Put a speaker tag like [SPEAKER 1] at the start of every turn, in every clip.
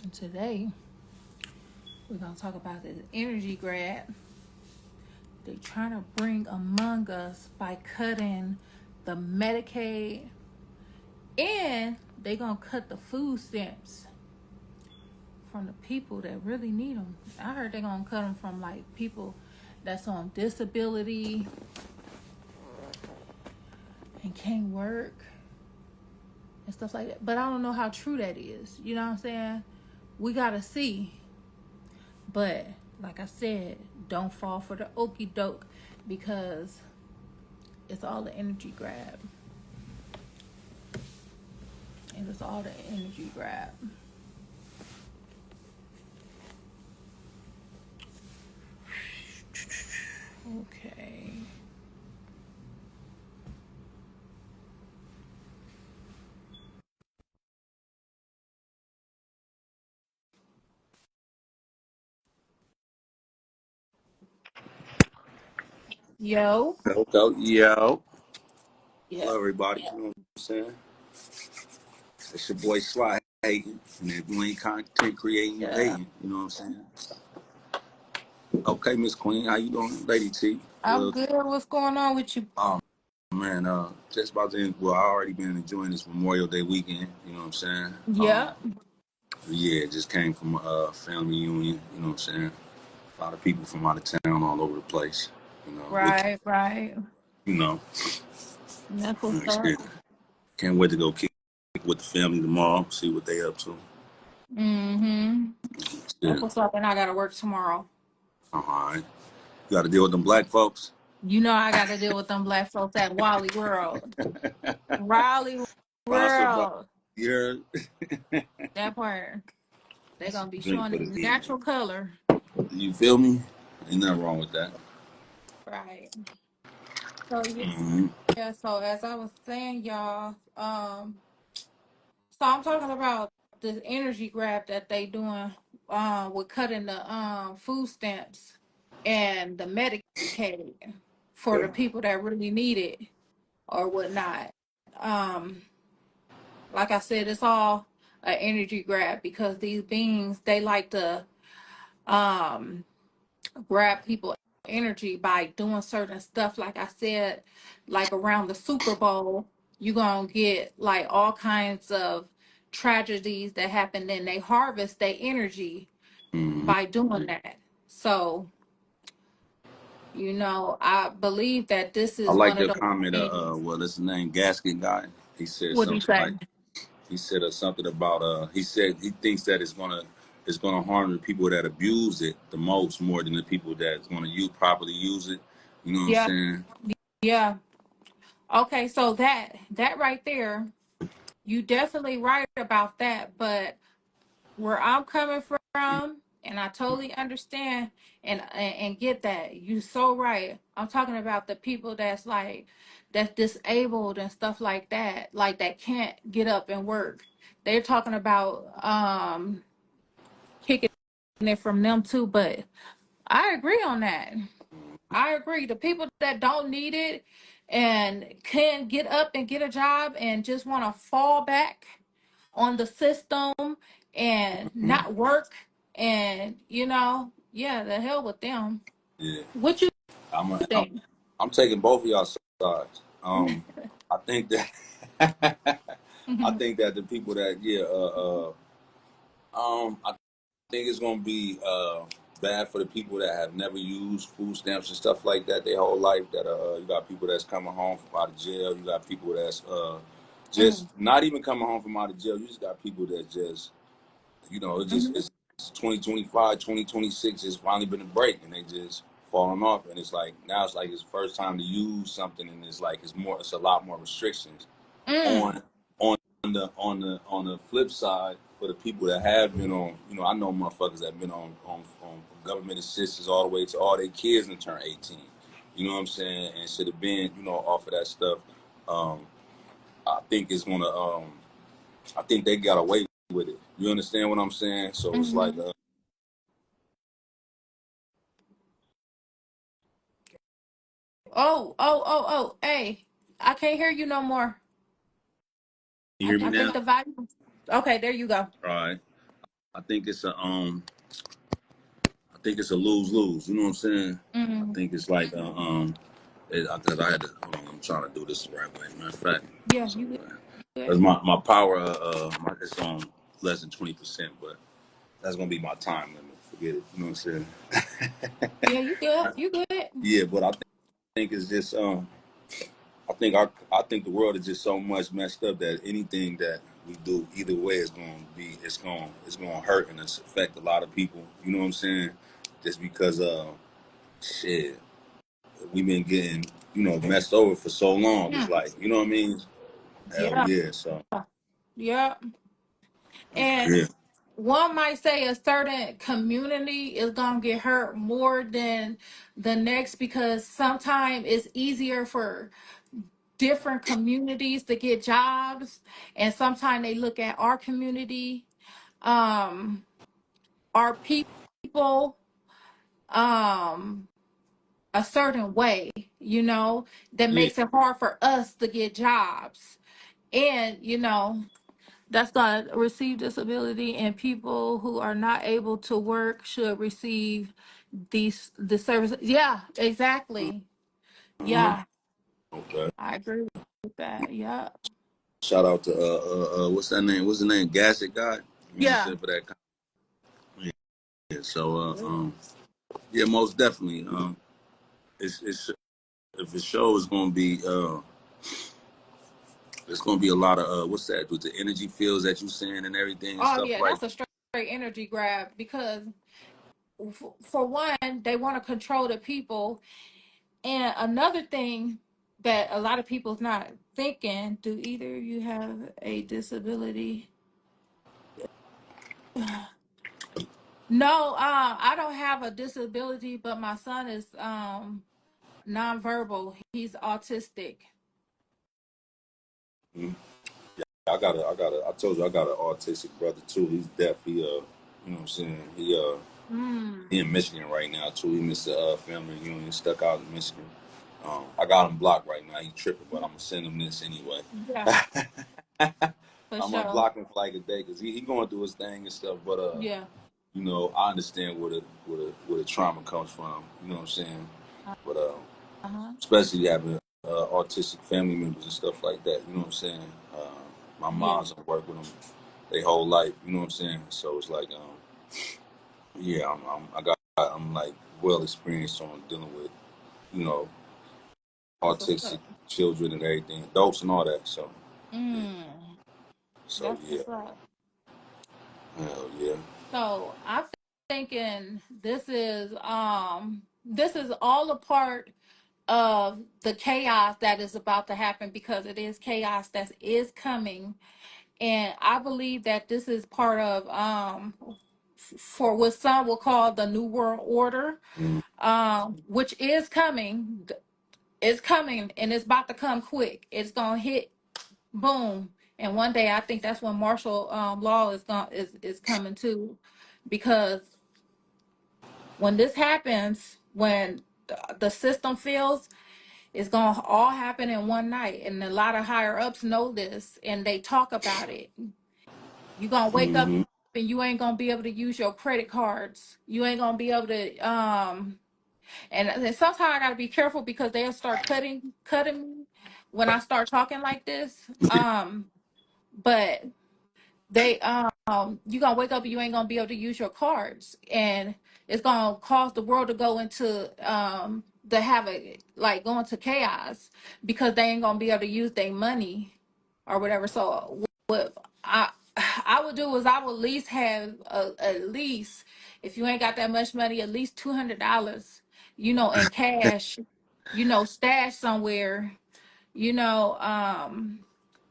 [SPEAKER 1] And today we're gonna talk about this energy grab they trying to bring among us by cutting the Medicaid, and they gonna cut the food stamps from the people that really need them. I heard they gonna cut them from like people that's on disability and can't work and stuff like that. But I don't know how true that is. You know what I'm saying? We gotta see. But like I said, don't fall for the okie doke because it's all the energy grab. It was all the energy grab. Okay. Yo.
[SPEAKER 2] Yo.
[SPEAKER 1] Yeah.
[SPEAKER 2] Hello, everybody. You know what I'm saying? It's your boy Sly Hagen. And if you ain't content creating, you
[SPEAKER 1] Yeah.
[SPEAKER 2] hating. You know what I'm saying? Okay, Miss Queen. How you doing? Lady T.
[SPEAKER 1] I'm good. What's going on with you?
[SPEAKER 2] Oh, man. Just about to end. Well, I already been enjoying this Memorial Day weekend. You know what I'm saying?
[SPEAKER 1] Yeah.
[SPEAKER 2] Yeah, just came from a family reunion. You know what I'm saying? A lot of people from out of town all over the place. You know, which,
[SPEAKER 1] Right.
[SPEAKER 2] you know,
[SPEAKER 1] That's what's up.
[SPEAKER 2] experience. Can't wait to go kick with the family tomorrow, see what they up to.
[SPEAKER 1] Mm-hmm. That's
[SPEAKER 2] Yeah.
[SPEAKER 1] what's up. And I gotta work tomorrow.
[SPEAKER 2] All right. You got to deal with them black folks.
[SPEAKER 1] You know I gotta deal with them black folks at Wally World. Raleigh
[SPEAKER 2] Sponsored by
[SPEAKER 1] World.
[SPEAKER 2] your
[SPEAKER 1] That part. They gonna be
[SPEAKER 2] drink
[SPEAKER 1] showing
[SPEAKER 2] for the
[SPEAKER 1] their
[SPEAKER 2] evening.
[SPEAKER 1] natural color.
[SPEAKER 2] You feel me? Ain't nothing wrong with that.
[SPEAKER 1] Right. So
[SPEAKER 2] Mm-hmm.
[SPEAKER 1] yeah, so as I was saying, y'all, so I'm talking about this energy grab that they doing with cutting the food stamps and the Medicaid for
[SPEAKER 2] Yeah.
[SPEAKER 1] the people that really need it or whatnot. Um, like I said, it's all an energy grab because these beings they like to um grab people energy by doing certain stuff. Like I said, like around the Super Bowl, you're gonna get like all kinds of tragedies that happen. Then they harvest their energy
[SPEAKER 2] Mm-hmm.
[SPEAKER 1] by doing that. So, I believe that this
[SPEAKER 2] I
[SPEAKER 1] is
[SPEAKER 2] like
[SPEAKER 1] one of
[SPEAKER 2] your
[SPEAKER 1] those
[SPEAKER 2] comment.
[SPEAKER 1] things.
[SPEAKER 2] What is his name? Gasket guy. He said
[SPEAKER 1] What do you
[SPEAKER 2] something
[SPEAKER 1] say?
[SPEAKER 2] like he said something about he said he thinks that it's gonna harm the people that abuse it the most more than the people that's gonna properly use it. You know what I'm
[SPEAKER 1] Yeah,
[SPEAKER 2] saying?
[SPEAKER 1] yeah. Okay, so that right there, you definitely right about that. But where I'm coming from, and I totally understand and get that. You so right. I'm talking about the people that's disabled and stuff like that can't get up and work. They're talking about kicking it from them too, but I agree on that. I agree. The people that don't need it and can get up and get a job and just want to fall back on the system and
[SPEAKER 2] Mhm.
[SPEAKER 1] not work and yeah, the hell with them.
[SPEAKER 2] Yeah.
[SPEAKER 1] What you
[SPEAKER 2] I'm, a, I'm
[SPEAKER 1] think?
[SPEAKER 2] I'm taking both of y'all sides. I think that I
[SPEAKER 1] Mhm.
[SPEAKER 2] think that the people that I think it's gonna be bad for the people that have never used food stamps and stuff like that their whole life. That you got people that's coming home from out of jail. You got people that's just
[SPEAKER 1] Mhm.
[SPEAKER 2] not even coming home from out of jail. You just got people that just
[SPEAKER 1] Mhm.
[SPEAKER 2] it's 2025, 2026. It's finally been a break, and they just falling off. And it's like now it's like it's the first time to use something, and it's a lot more restrictions
[SPEAKER 1] Mm.
[SPEAKER 2] on on the flip side for the people that have been on. I know motherfuckers that have been on government assistance all the way to all their kids and turn 18. You know what I'm saying? And should have been off of that stuff. Um, I think it's gonna. I think they got away with it. You understand what I'm saying? So it's like,
[SPEAKER 1] Mhm. Oh. Hey, I can't hear you no more.
[SPEAKER 2] you
[SPEAKER 1] I,
[SPEAKER 2] hear me
[SPEAKER 1] I
[SPEAKER 2] now?
[SPEAKER 1] think the volume. Okay, there you go.
[SPEAKER 2] All right. I think it's a I think it's a lose lose. You know what I'm saying? I
[SPEAKER 1] Mm,
[SPEAKER 2] think it's like because I had to hold on. I'm trying to do this the right way. Matter of fact,
[SPEAKER 1] yeah,
[SPEAKER 2] so
[SPEAKER 1] you good.
[SPEAKER 2] because
[SPEAKER 1] Good.
[SPEAKER 2] my power it's on less than 20%, but that's gonna be my time limit. Forget it. You know what I'm saying?
[SPEAKER 1] Yeah, you good. You good.
[SPEAKER 2] Yeah, but I think it's just I think the world is just so much messed up that anything that we do either way is going to be it's going to hurt and it's affect a lot of people. You know what I'm saying? Just because shit we've been getting messed over for so long. It's
[SPEAKER 1] Mm,
[SPEAKER 2] like you know what I mean? Hell
[SPEAKER 1] yeah.
[SPEAKER 2] yeah. So
[SPEAKER 1] Yeah. And
[SPEAKER 2] yeah.
[SPEAKER 1] one might say a certain community is gonna get hurt more than the next because sometimes it's easier for different communities to get jobs, and sometimes they look at our community, um, our people, um, a certain way, that
[SPEAKER 2] Yeah.
[SPEAKER 1] makes it hard for us to get jobs. And that's going to receive disability, and people who are not able to work should receive the services. Yeah, exactly.
[SPEAKER 2] Uh-huh.
[SPEAKER 1] Yeah,
[SPEAKER 2] Okay.
[SPEAKER 1] I agree with that. Yeah.
[SPEAKER 2] Shout out to what's that name? What's the name? Gasset God. You know what I'm
[SPEAKER 1] Yeah.
[SPEAKER 2] saying for that. Yeah. So yeah, most definitely. It's if the show is gonna be it's gonna be a lot of what's that with the energy fields that you saying and everything and
[SPEAKER 1] Oh
[SPEAKER 2] stuff
[SPEAKER 1] yeah,
[SPEAKER 2] like
[SPEAKER 1] that's a straight energy grab because for one, they want to control the people, and another thing that a lot of people's not thinking: do either of you have a disability? No, I don't have a disability, but my son is nonverbal. He's autistic.
[SPEAKER 2] that. I told you I got an autistic brother too. He's deaf. You know what I'm saying?
[SPEAKER 1] Mm.
[SPEAKER 2] He in Michigan right now too. He missed the family reunion, stuck out in Michigan. I got him blocked right now. He tripping, but I'm gonna send him this anyway.
[SPEAKER 1] Yeah, for
[SPEAKER 2] I'm gonna
[SPEAKER 1] sure.
[SPEAKER 2] block him for like a day because he going through his thing and stuff. But
[SPEAKER 1] Yeah.
[SPEAKER 2] I understand where the trauma comes from. You know what I'm saying? But
[SPEAKER 1] Uh-huh.
[SPEAKER 2] especially having autistic family members and stuff like that. You know what I'm saying? My
[SPEAKER 1] Yeah.
[SPEAKER 2] mom's worked with them their whole life. You know what I'm saying? So it's like, yeah, I'm like well experienced on dealing with you know
[SPEAKER 1] That's what's
[SPEAKER 2] autistic
[SPEAKER 1] up.
[SPEAKER 2] children and everything, adults and all that. So yeah,
[SPEAKER 1] Mm.
[SPEAKER 2] so
[SPEAKER 1] That's
[SPEAKER 2] yeah,
[SPEAKER 1] what's up.
[SPEAKER 2] hell yeah.
[SPEAKER 1] So I'm thinking this is all a part of the chaos that is about to happen because it is chaos that is coming. And I believe that this is part of for what some will call the New World Order,
[SPEAKER 2] Mm-hmm.
[SPEAKER 1] which is coming. It's coming and it's about to come quick. It's gonna hit boom. And one day I think that's when martial law is coming too. Because when this happens, when the system fails, it's gonna all happen in one night. And a lot of higher ups know this and they talk about it. You're gonna wake up
[SPEAKER 2] Mm-hmm.
[SPEAKER 1] and you ain't gonna be able to use your credit cards. You ain't gonna be able to and sometimes I gotta be careful because they'll start cutting me when I start talking like this. But they you gonna wake up and you ain't gonna be able to use your cards, and it's gonna cause the world to go into to have a like go into chaos because they ain't gonna be able to use their money or whatever. So what I would do is I would at least have at least, if you ain't got that much money, at least $200 in cash, stash somewhere, you know um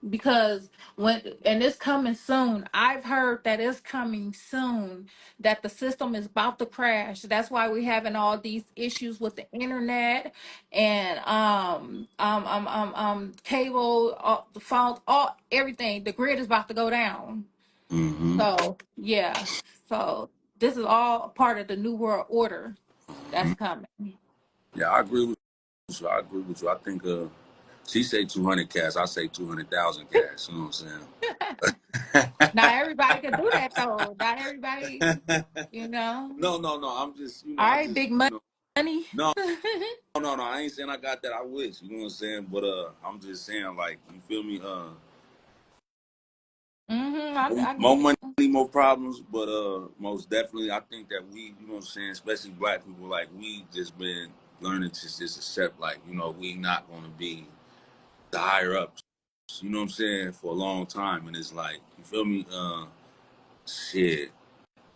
[SPEAKER 1] because when and it's coming soon. I've heard that it's coming soon, that the system is about to crash. That's why we're having all these issues with the internet and cable, the phones, all everything. The grid is about to go down.
[SPEAKER 2] Mm-hmm.
[SPEAKER 1] So yeah, so this is all a part of the new world order
[SPEAKER 2] Mm-hmm.
[SPEAKER 1] that's coming.
[SPEAKER 2] Yeah, I agree with you. I agree with you. I think she say 200 cash. I say 200,000 cash. You know what I'm saying?
[SPEAKER 1] Not everybody can do that though. Not everybody, you know.
[SPEAKER 2] No. I'm just,
[SPEAKER 1] All
[SPEAKER 2] I
[SPEAKER 1] right,
[SPEAKER 2] just,
[SPEAKER 1] big money.
[SPEAKER 2] no, no. I ain't saying I got that. I wish, you know what I'm saying. But I'm just saying, like, you feel me?
[SPEAKER 1] I
[SPEAKER 2] More
[SPEAKER 1] get
[SPEAKER 2] money,
[SPEAKER 1] you.
[SPEAKER 2] more problems. But most definitely, I think that we, you know what I'm saying, especially black people, like we just been learning to just accept, like, you know, we not gonna be the higher ups. You know what I'm saying, for a long time, and it's like, you feel me? Shit.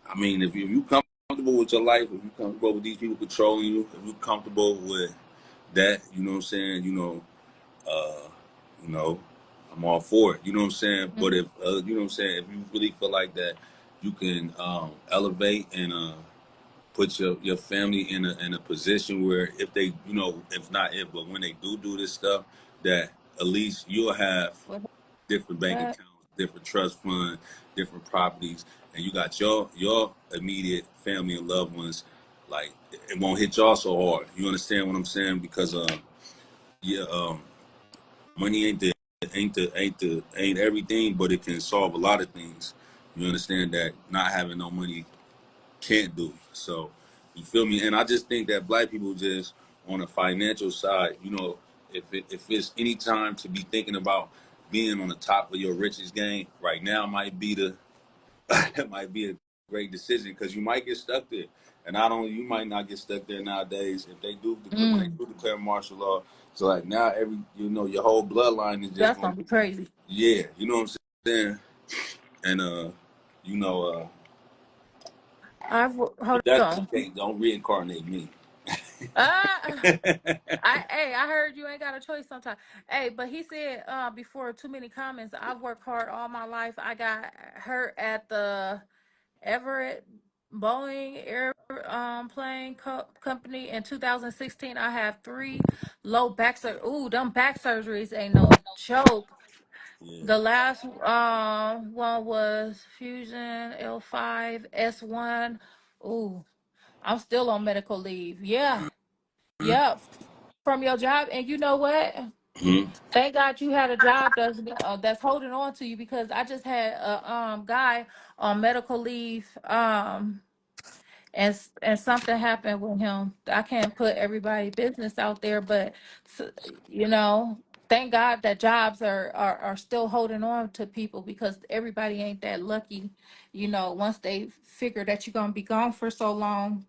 [SPEAKER 2] I mean, if you comfortable with your life, if you comfortable with these people controlling you, if you comfortable with that, you know what I'm saying, uh, you know, I'm all for it. You know what I'm saying? But if you know what I'm saying, if you really feel like that, you can elevate and put your family in a position where if they, you know, if not if, but when they do this stuff, that at least you'll have
[SPEAKER 1] What
[SPEAKER 2] different bank
[SPEAKER 1] that?
[SPEAKER 2] accounts, different trust funds, different properties, and you got your immediate family and loved ones. Like, it won't hit y'all so hard. You understand what I'm saying? Because yeah, money ain't everything, but it can solve a lot of things. You understand that not having no money can't do. So, you feel me? And I just think that black people just on a financial side, you know, if it's any time to be thinking about being on the top of your richest game right now, might be the it might be a great decision because you might get stuck there. And not only you might not get stuck there nowadays if they do when they
[SPEAKER 1] Mm,
[SPEAKER 2] do declare martial law. So like now you know, your whole bloodline is just
[SPEAKER 1] that's
[SPEAKER 2] gonna
[SPEAKER 1] gonna be crazy.
[SPEAKER 2] yeah, you know what I'm saying? And you know,
[SPEAKER 1] Hold
[SPEAKER 2] if that's the
[SPEAKER 1] on.
[SPEAKER 2] case, don't reincarnate me.
[SPEAKER 1] Uh, I heard you ain't got a choice sometimes. Hey, but he said before too many comments. I've worked hard all my life. I got hurt at the Everett Boeing Air plane company in 2016. I have 3 low back. Ooh, them back surgeries ain't no joke.
[SPEAKER 2] Yeah.
[SPEAKER 1] The last one was Fusion L5 S1. Ooh, I'm still on medical leave. Yeah. Yep. From your job. And you know what?
[SPEAKER 2] Mhm.
[SPEAKER 1] Thank God you had a job that's holding on to you, because I just had a guy on medical leave and something happened with him. I can't put everybody business out there, but s- you know, thank God that jobs are still holding on to people, because everybody ain't that lucky. You know, once they figure that you're gonna be gone for so long,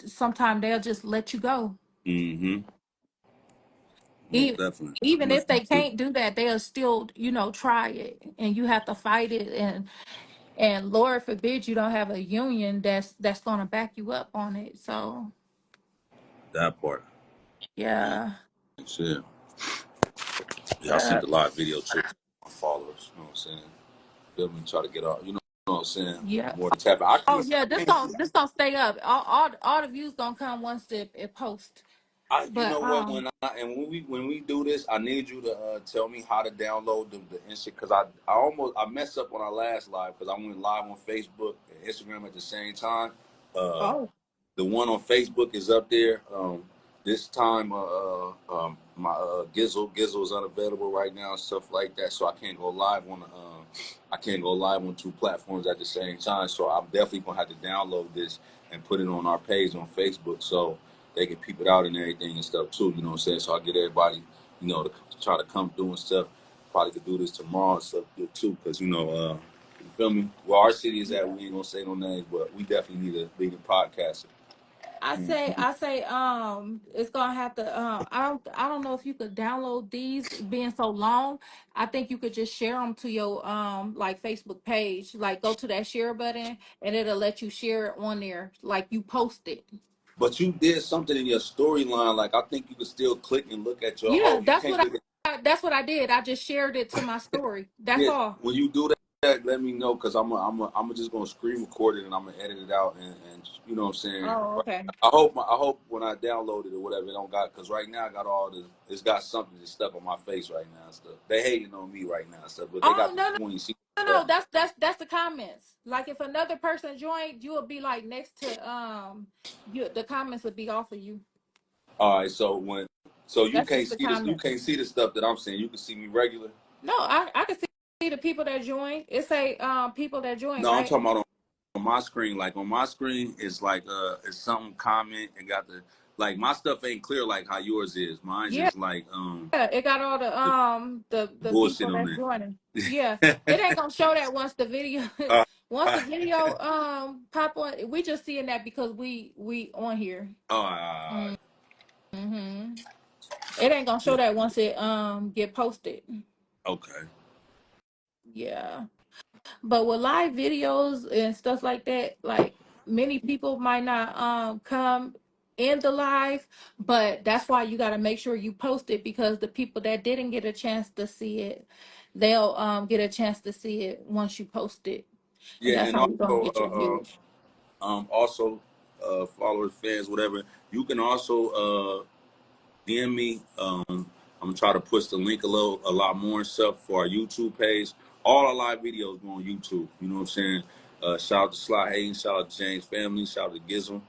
[SPEAKER 1] sometimes they'll just let you go.
[SPEAKER 2] Mm-hmm. Most
[SPEAKER 1] E-
[SPEAKER 2] definitely.
[SPEAKER 1] Even
[SPEAKER 2] Most
[SPEAKER 1] if they
[SPEAKER 2] definitely.
[SPEAKER 1] can't do that, they'll still, try it, and you have to fight it. And Lord forbid you don't have a union that's gonna back you up on it. So
[SPEAKER 2] That part.
[SPEAKER 1] yeah.
[SPEAKER 2] Shit. Yeah, I
[SPEAKER 1] Yeah.
[SPEAKER 2] sent a lot of video too. My followers, you know what I'm saying? Feel me? Try to get out, you know what I'm saying?
[SPEAKER 1] Yeah.
[SPEAKER 2] More to tap. I
[SPEAKER 1] Oh
[SPEAKER 2] can't
[SPEAKER 1] yeah, this
[SPEAKER 2] see.
[SPEAKER 1] gonna this gonna stay up. All the views gonna come once it post.
[SPEAKER 2] You
[SPEAKER 1] But
[SPEAKER 2] know what? When we do this, I need you to tell me how to download the Insta because I messed up on our last live because I went live on Facebook and Instagram at the same time. Uh,
[SPEAKER 1] oh
[SPEAKER 2] the one on Facebook is up there. This time, my Gizzle is unavailable right now and stuff like that, so I can't go live on 2 platforms at the same time. So I'm definitely gonna have to download this and put it on our page on Facebook, so they can peep it out and everything and stuff too. You know what I'm saying? So I get everybody, to try to come through and stuff. Probably could do this tomorrow and stuff too, because you feel me? Where our city is at,
[SPEAKER 1] yeah.
[SPEAKER 2] we ain't gonna say no names, but we definitely need a leading podcaster.
[SPEAKER 1] I say it's gonna have to I don't know if you could download these being so long. I think you could just share them to your like Facebook page. Like go to that share button and it'll let you share it on there like you post it.
[SPEAKER 2] But you did something in your storyline, like I think you could still click and look at your
[SPEAKER 1] Yeah,
[SPEAKER 2] whole. You can't look at.
[SPEAKER 1] that's what I did. I just shared it to my story. That's
[SPEAKER 2] Yeah,
[SPEAKER 1] all.
[SPEAKER 2] when you do that, let me know because I'm just gonna screen record it and I'm gonna edit it out and you know what I'm saying.
[SPEAKER 1] Oh, okay.
[SPEAKER 2] I hope when I download it or whatever, it don't got because right now I got it's got something that's stuck on my face right now and stuff. They hating on me right now and stuff, but they
[SPEAKER 1] Oh
[SPEAKER 2] got the
[SPEAKER 1] no,
[SPEAKER 2] 20 seats
[SPEAKER 1] no,
[SPEAKER 2] left.
[SPEAKER 1] that's the comments. Like if another person joined, you would be like next to the comments would be off of you.
[SPEAKER 2] All right, so
[SPEAKER 1] That's just the
[SPEAKER 2] you
[SPEAKER 1] comments.
[SPEAKER 2] can't see the stuff that I'm saying. You can see me regular.
[SPEAKER 1] No, I can see the people that joined? It say people that joined,
[SPEAKER 2] No, I'm
[SPEAKER 1] right?
[SPEAKER 2] talking about on my screen. Like on my screen, it's like it's something comment and got the like my stuff ain't clear like how yours is. Mine's
[SPEAKER 1] Yeah,
[SPEAKER 2] is like
[SPEAKER 1] it got all
[SPEAKER 2] the
[SPEAKER 1] the
[SPEAKER 2] bullshit
[SPEAKER 1] people
[SPEAKER 2] on
[SPEAKER 1] that's
[SPEAKER 2] there.
[SPEAKER 1] joining. Yeah, it ain't gonna show that once the video
[SPEAKER 2] uh,
[SPEAKER 1] once the video pop on. We just seeing that because we on here.
[SPEAKER 2] uh,
[SPEAKER 1] Mm-hmm. It ain't gonna show
[SPEAKER 2] yeah,
[SPEAKER 1] that once it get posted.
[SPEAKER 2] okay.
[SPEAKER 1] Yeah. But with live videos and stuff like that, like many people might not come in the live, but that's why you got to make sure you post it because the people that didn't get a chance to see it, they'll get a chance to see it once you post it, and
[SPEAKER 2] Yeah,
[SPEAKER 1] that's
[SPEAKER 2] and
[SPEAKER 1] how you're gonna
[SPEAKER 2] also
[SPEAKER 1] get your views.
[SPEAKER 2] also followers, fans, whatever. You can also DM me. I'm gonna try to push the link a lot more and stuff for our YouTube page. All our live videos go on YouTube. You know what I'm saying? Shout out to Sly Hayden, shout out to James family, shout out to Gizm,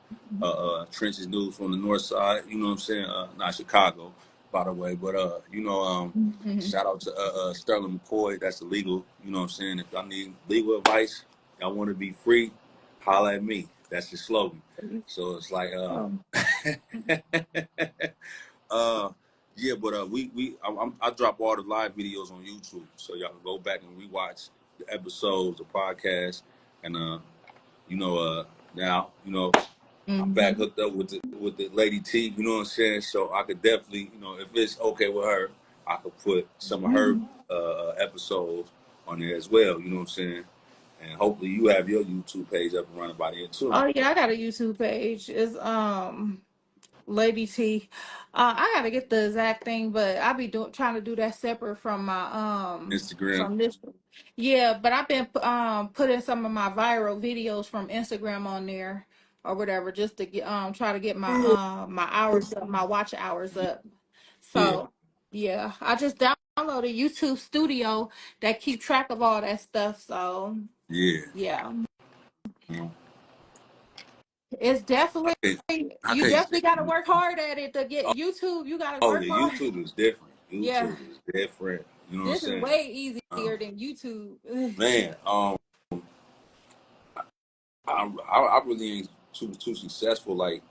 [SPEAKER 2] Trenches News from the North Side. You know what I'm saying? Not Chicago, by the way, but
[SPEAKER 1] Mhm.
[SPEAKER 2] shout out to Sterling McCoy. That's illegal. You know what I'm saying? If y'all need legal advice, y'all want to be free, holla at me. That's the slogan. So it's like
[SPEAKER 1] Oh.
[SPEAKER 2] Uh, yeah, but I drop all the live videos on YouTube, so y'all can go back and rewatch the episodes, the podcast, and now I'm back
[SPEAKER 1] Mhm.
[SPEAKER 2] hooked up with the Lady T. You know what I'm saying? So I could definitely, if it's okay with her, I could put some of her episodes on there as well. You know what I'm saying? And hopefully you have your YouTube page up and running by then too.
[SPEAKER 1] Oh yeah, I got a YouTube page. It's Lady T. I gotta get the exact thing, but I be trying to do that separate from my
[SPEAKER 2] Instagram.
[SPEAKER 1] from this. Yeah, but I've been putting some of my viral videos from Instagram on there or whatever, just to get try to get my my hours up, my watch hours up.
[SPEAKER 2] Yeah,
[SPEAKER 1] So yeah, I just downloaded YouTube Studio that keep track of all that stuff. So
[SPEAKER 2] yeah.
[SPEAKER 1] yeah,
[SPEAKER 2] Um,
[SPEAKER 1] it's
[SPEAKER 2] I
[SPEAKER 1] definitely
[SPEAKER 2] can't, I
[SPEAKER 1] you
[SPEAKER 2] can't
[SPEAKER 1] definitely got to
[SPEAKER 2] stand.
[SPEAKER 1] work hard at it to get YouTube. You got to
[SPEAKER 2] Oh
[SPEAKER 1] work
[SPEAKER 2] yeah,
[SPEAKER 1] hard.
[SPEAKER 2] YouTube is different.
[SPEAKER 1] Yeah,
[SPEAKER 2] YouTube is different. You know what I'm
[SPEAKER 1] this is
[SPEAKER 2] saying?
[SPEAKER 1] way
[SPEAKER 2] Um,
[SPEAKER 1] easier than YouTube.
[SPEAKER 2] man, I really ain't too successful. Like